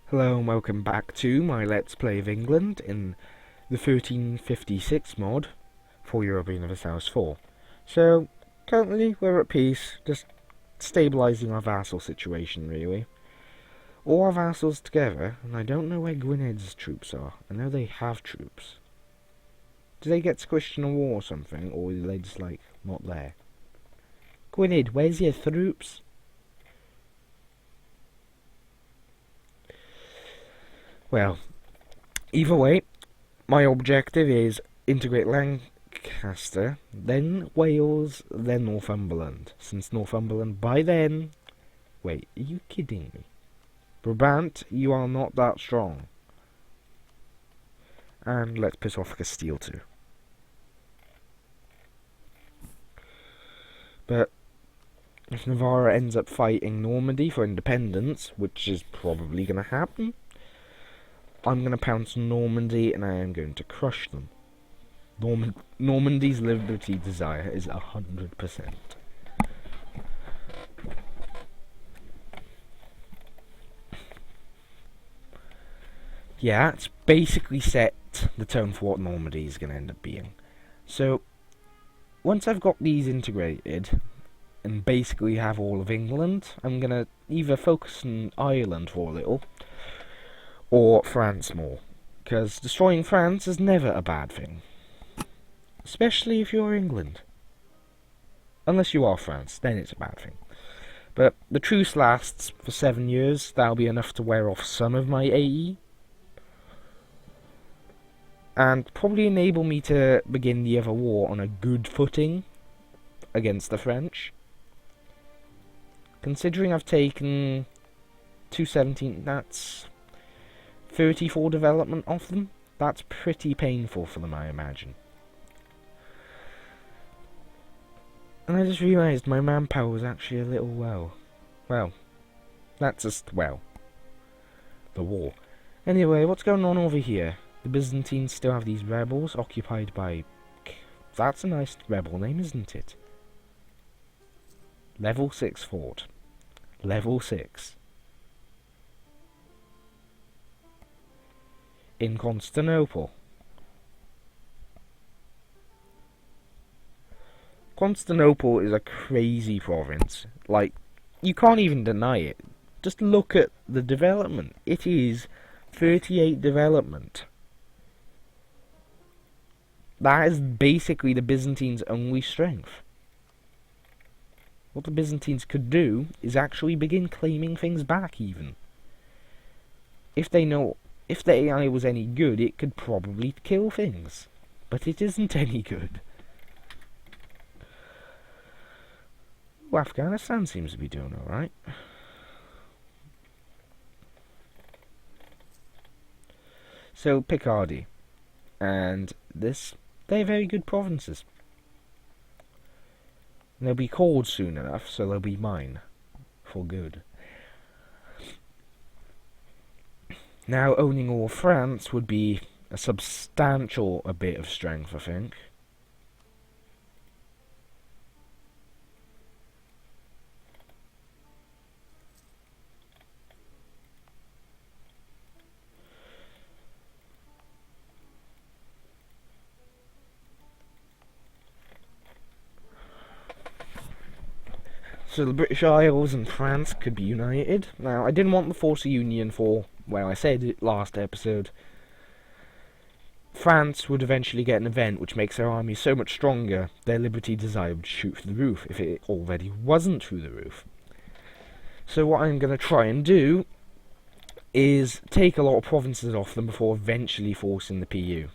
Hello and welcome back to my Let's Play of England in the 1356 mod for European Vassals 4. So, currently we're at peace, just stabilising our vassal situation really. All our vassals together, and I don't know where Gwyned's troops are. I know they have troops. Do they get squished in a war or something, or are they just like, not there? Gwyned, where's your troops? Well, either way, my objective is integrate Lancaster, then Wales, then Northumberland. Since Northumberland, by then... Wait, are you kidding me? Brabant, you are not that strong. And let's piss off Castile too. But if Navarre ends up fighting Normandy for independence, which is probably going to happen, I'm going to pounce on Normandy and I am going to crush them. Normandy's liberty desire is 100%. Yeah, it's basically set the tone for what Normandy is going to end up being. So, once I've got these integrated, and basically have all of England, I'm going to either focus on Ireland for a little, or France more. Because destroying France is never a bad thing. Especially if you're England. Unless you are France, then it's a bad thing. But the truce lasts for 7 years, that'll be enough to wear off some of my AE. And probably enable me to begin the other war on a good footing against the French. Considering I've taken 217, that's 34 development off them. That's pretty painful for them, I imagine. And I just realised my manpower was actually a little low. Well, that's just, well, the war. Anyway, what's going on over here? The Byzantines still have these rebels occupied by... That's a nice rebel name, isn't it? Level 6 fort. Level 6. In Constantinople. Constantinople is a crazy province. Like, you can't even deny it. Just look at the development. It is 38 development. That is basically the Byzantines' only strength. What the Byzantines could do is actually begin claiming things back even. If the AI was any good, it could probably kill things. But it isn't any good. Well, Afghanistan seems to be doing alright. So, Picardy. And this, they're very good provinces. They'll be called soon enough, so they'll be mine. For good. Now, owning all France would be a substantial bit of strength, I think. So the British Isles and France could be united. Now, I didn't want to force a union for, well, I said it last episode. France would eventually get an event which makes their army so much stronger, their liberty desire would shoot through the roof, if it already wasn't through the roof. So what I'm going to try and do is take a lot of provinces off them before eventually forcing the PU.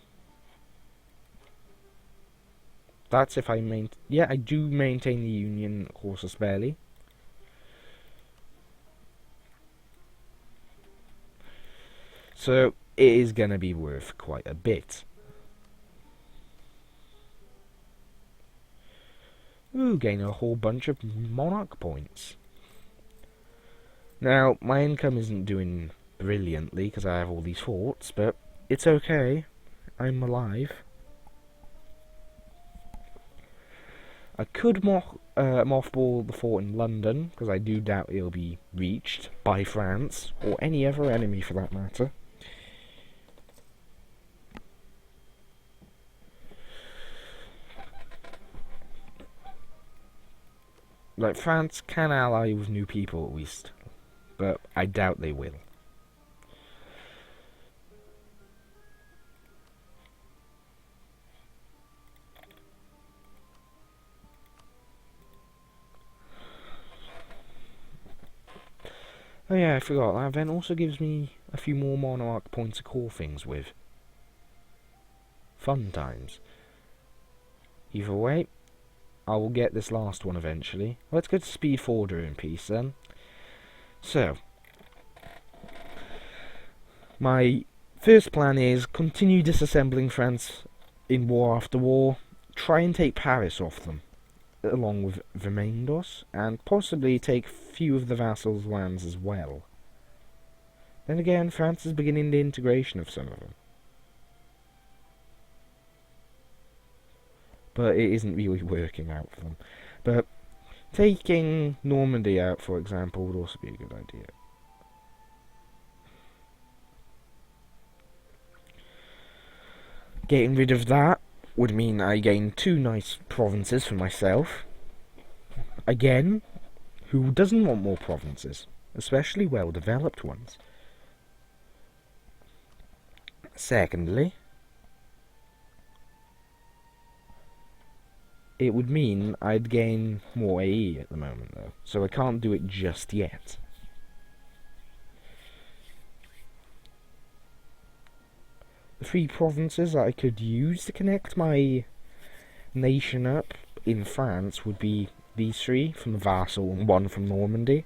That's if I I do maintain the Union, of course, barely. So, it is going to be worth quite a bit. Ooh, gain a whole bunch of monarch points. Now, my income isn't doing brilliantly because I have all these forts, but it's okay. I'm alive. I could mothball the fort in London, because I do doubt it'll be reached by France, or any other enemy for that matter. Like, France can ally with new people at least, but I doubt they will. Oh yeah, I forgot, that event also gives me a few more monarch points to call things with. Fun times. Either way, I will get this last one eventually. Let's go to speed 4 during peace then. So, my first plan is continue disassembling France in war after war, try and take Paris off them, along with Vermandos, and possibly take few of the vassals' lands as well. Then again, France is beginning the integration of some of them. But it isn't really working out for them. But taking Normandy out, for example, would also be a good idea. Getting rid of that would mean I gain 2 nice provinces for myself. Again, who doesn't want more provinces? Especially well-developed ones. Secondly, it would mean I'd gain more AE at the moment though, so I can't do it just yet. The 3 provinces that I could use to connect my nation up in France would be these 3 from the Vassal and 1 from Normandy.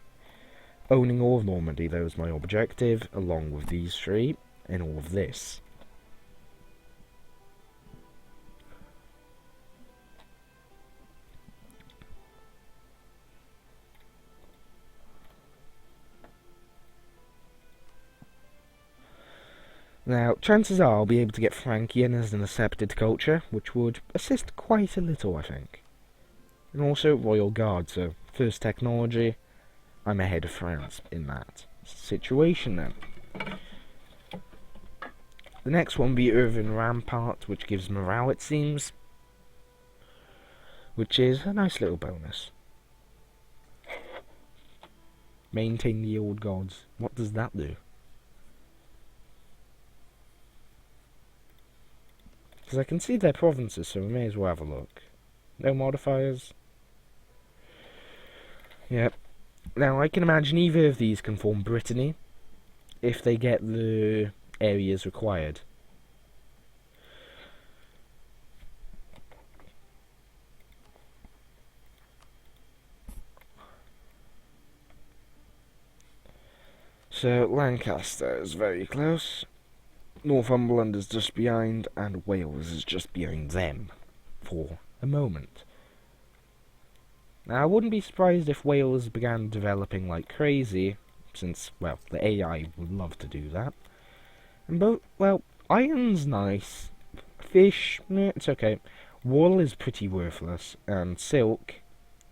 Owning all of Normandy though is my objective, along with these 3 and all of this. Now, chances are I'll be able to get Frankian as an accepted culture, which would assist quite a little, I think. And also Royal Guard, so first technology, I'm ahead of France in that situation then. The next one will be Irvin Rampart, which gives morale, it seems, which is a nice little bonus. Maintain the old gods. What does that do? Because I can see their provinces, so we may as well have a look. No modifiers. Yep. Now, I can imagine either of these can form Brittany, if they get the areas required. So, Lancaster is very close. Northumberland is just behind, and Wales is just behind them, for a moment. Now, I wouldn't be surprised if Wales began developing like crazy, since, well, the AI would love to do that. And both, well, iron's nice, fish, it's okay. Wool is pretty worthless, and silk,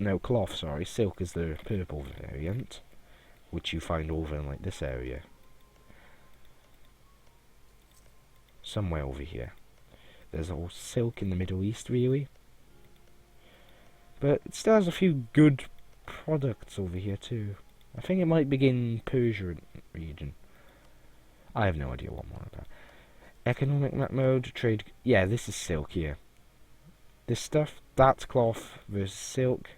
no, cloth, sorry, silk is the purple variant, which you find over in, like, this area. Somewhere over here. There's all silk in the Middle East, really. But it still has a few good products over here, too. I think it might begin Persia region. I have no idea what more about. Economic map mode, trade... Yeah, this is silk here. This stuff, that's cloth versus silk.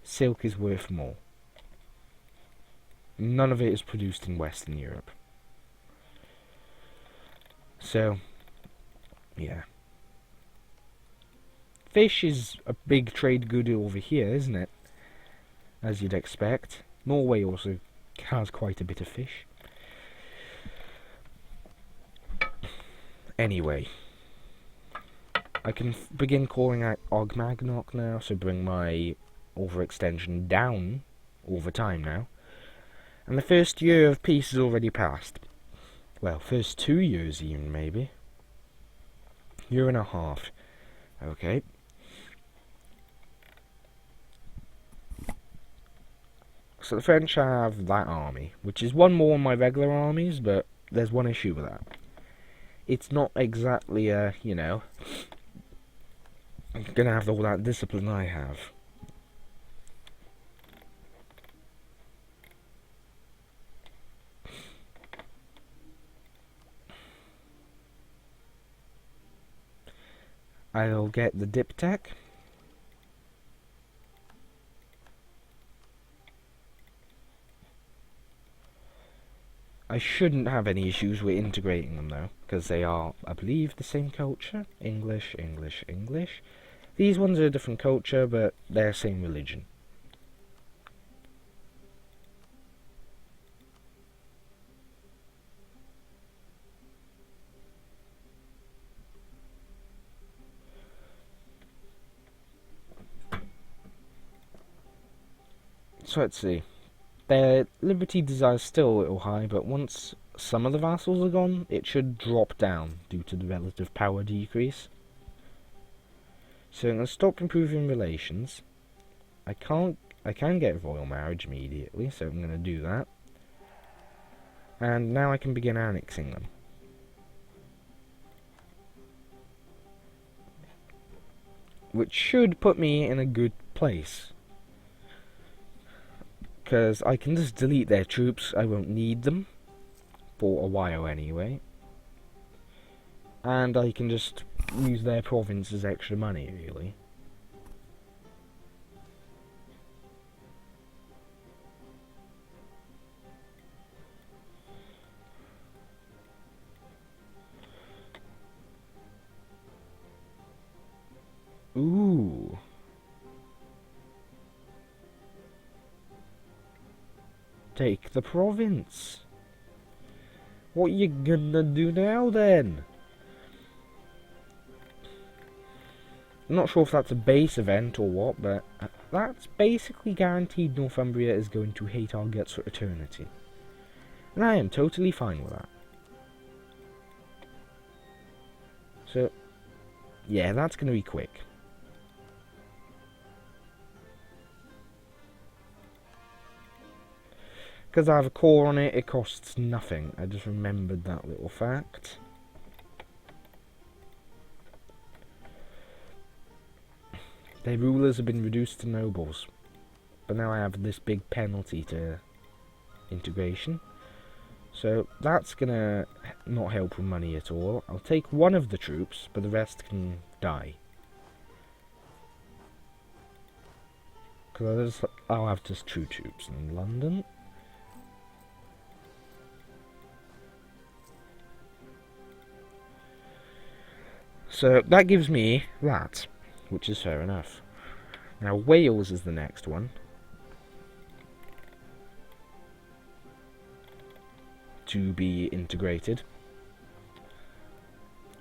Silk is worth more. None of it is produced in Western Europe. So, yeah. Fish is a big trade good over here, isn't it? As you'd expect. Norway also has quite a bit of fish. Anyway. I can begin calling out Ogmagnok now, so bring my overextension down over time now. And the first year of peace is already passed. Well, first 2 years even, maybe. Year and a half. Okay. So the French have that army, which is one more than my regular armies, but there's one issue with that. It's not exactly gonna have all that discipline I have. I'll get the diptech. I shouldn't have any issues with integrating them though, because they are, I believe, the same culture. English, English, English. These ones are a different culture, but they're same religion. So let's see. Their liberty desire is still a little high, but once some of the vassals are gone, it should drop down due to the relative power decrease. So I'm going to stop improving relations. I can get royal marriage immediately, so I'm going to do that. And now I can begin annexing them. Which should put me in a good place. Because I can just delete their troops, I won't need them. For a while anyway. And I can just use their province as extra money, really. Ooh. Take the province. What you gonna do now then? I'm not sure if that's a base event or what, but that's basically guaranteed Northumbria is going to hate our guts for eternity. And I am totally fine with that. So, yeah, that's gonna be quick. Because I have a core on it, it costs nothing. I just remembered that little fact. Their rulers have been reduced to nobles. But now I have this big penalty to integration. So that's gonna not help with money at all. I'll take one of the troops, but the rest can die. Because I'll have just 2 troops in London. So that gives me that, which is fair enough. Now Wales is the next one. To be integrated.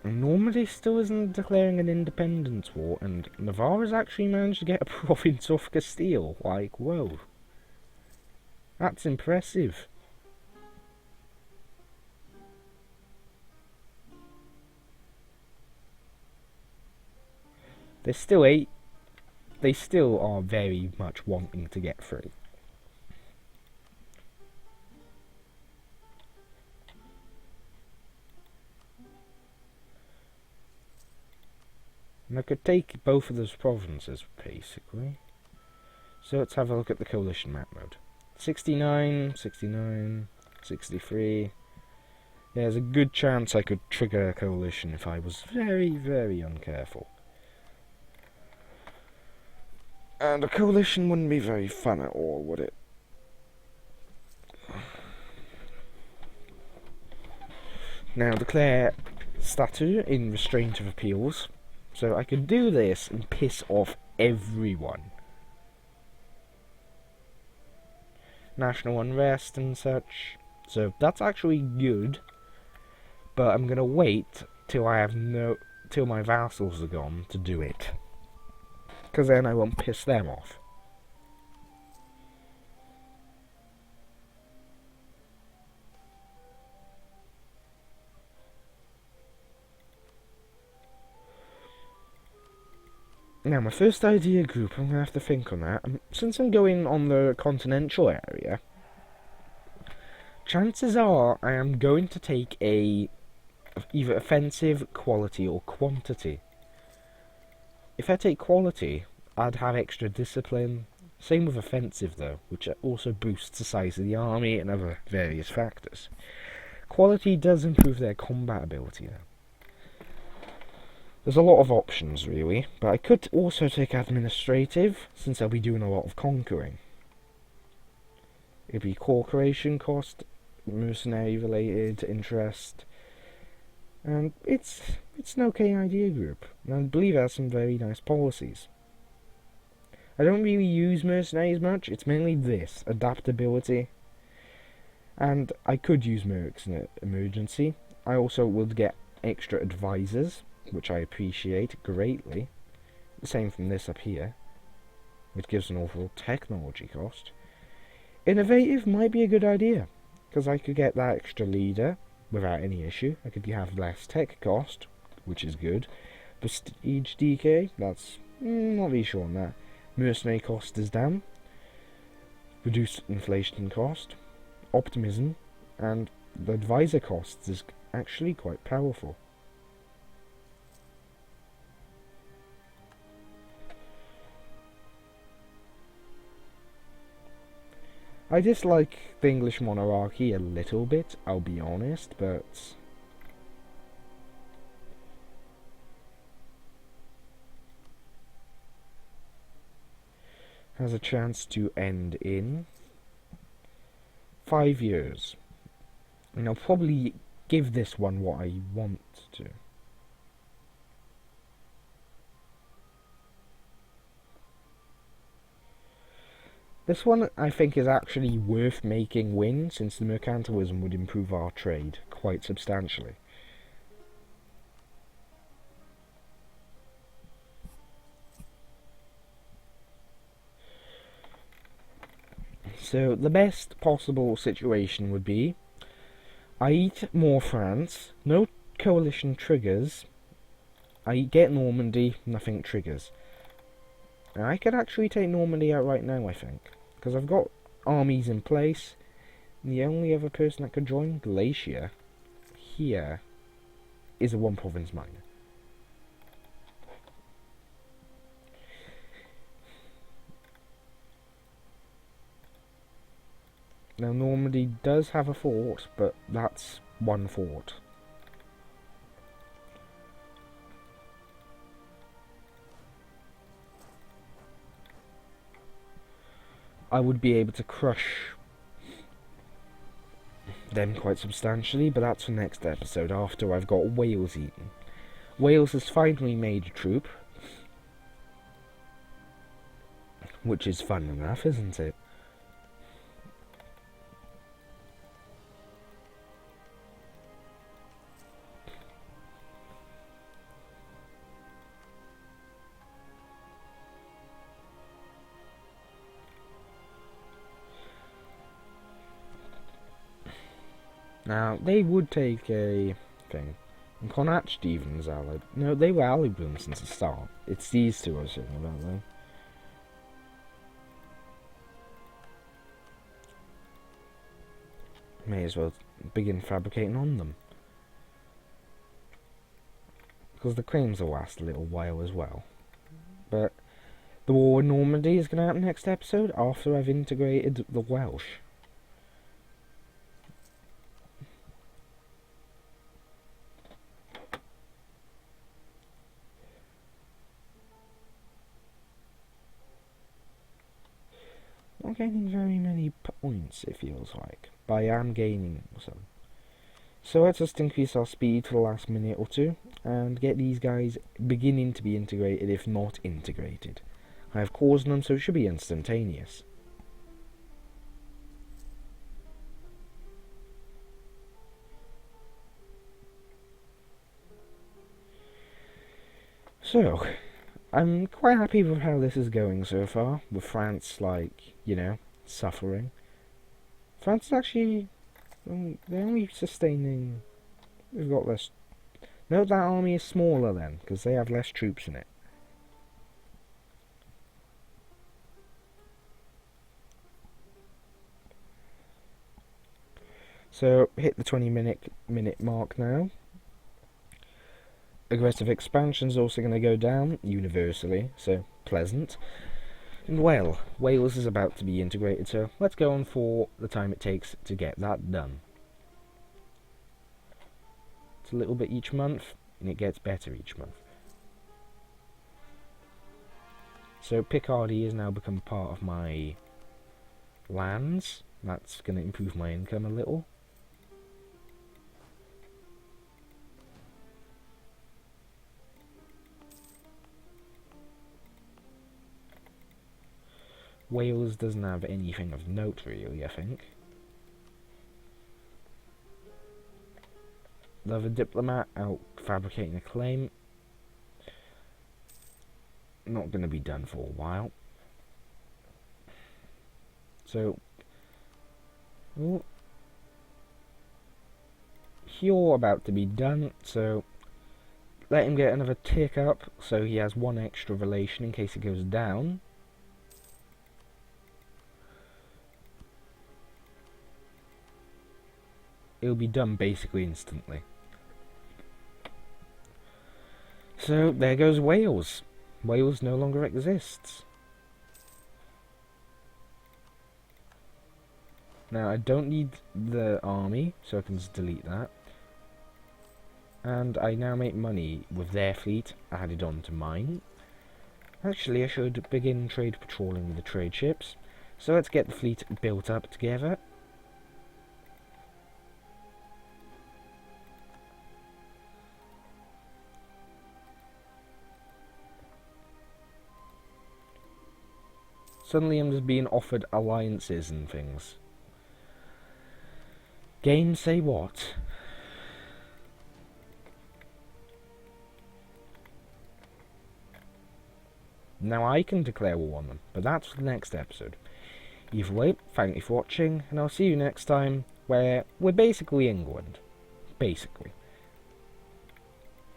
And Normandy still isn't declaring an independence war, and Navarre's actually managed to get a province off Castile. Like, whoa. That's impressive. They still are very much wanting to get free. And I could take both of those provinces, basically. So let's have a look at the coalition map mode. 69, 69, 63. Yeah, there's a good chance I could trigger a coalition if I was very, very uncareful. And a coalition wouldn't be very fun at all, would it? Now declare statute in restraint of appeals. So I could do this and piss off everyone. National unrest and such. So that's actually good. But I'm gonna wait till my vassals are gone to do it. Because then I won't piss them off. Now, my first idea group, I'm going to have to think on that. Since I'm going on the continental area, chances are I am going to take a either offensive, quality, or quantity. If I take quality, I'd have extra discipline. Same with offensive though, which also boosts the size of the army and other various factors. Quality does improve their combat ability though. There's a lot of options really, but I could also take administrative, since I'll be doing a lot of conquering. It'd be corporation cost, mercenary related, interest, and it's an okay idea group, and I believe it has some very nice policies. I don't really use mercenaries much, it's mainly this, adaptability, and I could use mercs in an emergency. I also would get extra advisors, which I appreciate greatly. The same from this up here, which gives an overall technology cost. Innovative might be a good idea, because I could get that extra leader without any issue. I could have less tech cost, which is good. Prestige decay, that's not really sure on that. Mercenary cost is down. Reduced inflation cost. Optimism, and the advisor cost is actually quite powerful. I dislike the English monarchy a little bit, I'll be honest, but has a chance to end in 5 years. And I'll probably give this one what I want to. This one I think is actually worth making win, since the mercantilism would improve our trade quite substantially. So the best possible situation would be I eat more France, no coalition triggers, I get Normandy, nothing triggers. And I could actually take Normandy out right now, I think, because I've got armies in place, and the only other person that could join, Galatia, here, is a one province minor. Now Normandy does have a fort, but that's one fort. I would be able to crush them quite substantially, but that's for next episode, after I've got Wales eaten. Wales has finally made a troop, which is fun enough, isn't it? Now, they would take a thing. And Connacht Stevens allied. No, they were allied with them since the start. It's these two I was talking about, though. May as well begin fabricating on them. Because the claims will last a little while as well. But the war in Normandy is going to happen next episode, after I've integrated the Welsh. Not gaining very many points, it feels like, but I am gaining some. So let's just increase our speed for the last minute or two, and get these guys beginning to be integrated, if not integrated. I have caused them, so it should be instantaneous. So, I'm quite happy with how this is going so far, with France, like, you know, suffering. France is actually, they're only sustaining, they've got less, no, that army is smaller then, because they have less troops in it. So hit the 20-minute mark now. Aggressive expansion is also going to go down universally, so pleasant. And well, Wales is about to be integrated, so let's go on for the time it takes to get that done. It's a little bit each month, and it gets better each month. So Picardy has now become part of my lands. That's going to improve my income a little. Wales doesn't have anything of note really, I think. Another diplomat out fabricating a claim. Not going to be done for a while. So, you're about to be done, so let him get another tick up so he has one extra relation in case it goes down. It'll be done basically instantly. So there goes Wales. Wales no longer exists. Now I don't need the army, so I can just delete that. And I now make money with their fleet added on to mine. Actually, I should begin trade patrolling with the trade ships. So let's get the fleet built up together. Suddenly I'm just being offered alliances and things. Games say what? Now I can declare war on them, but that's for the next episode. Either way, thank you for watching, and I'll see you next time, where we're basically England. Basically.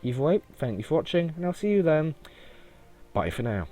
Either way, thank you for watching, and I'll see you then. Bye for now.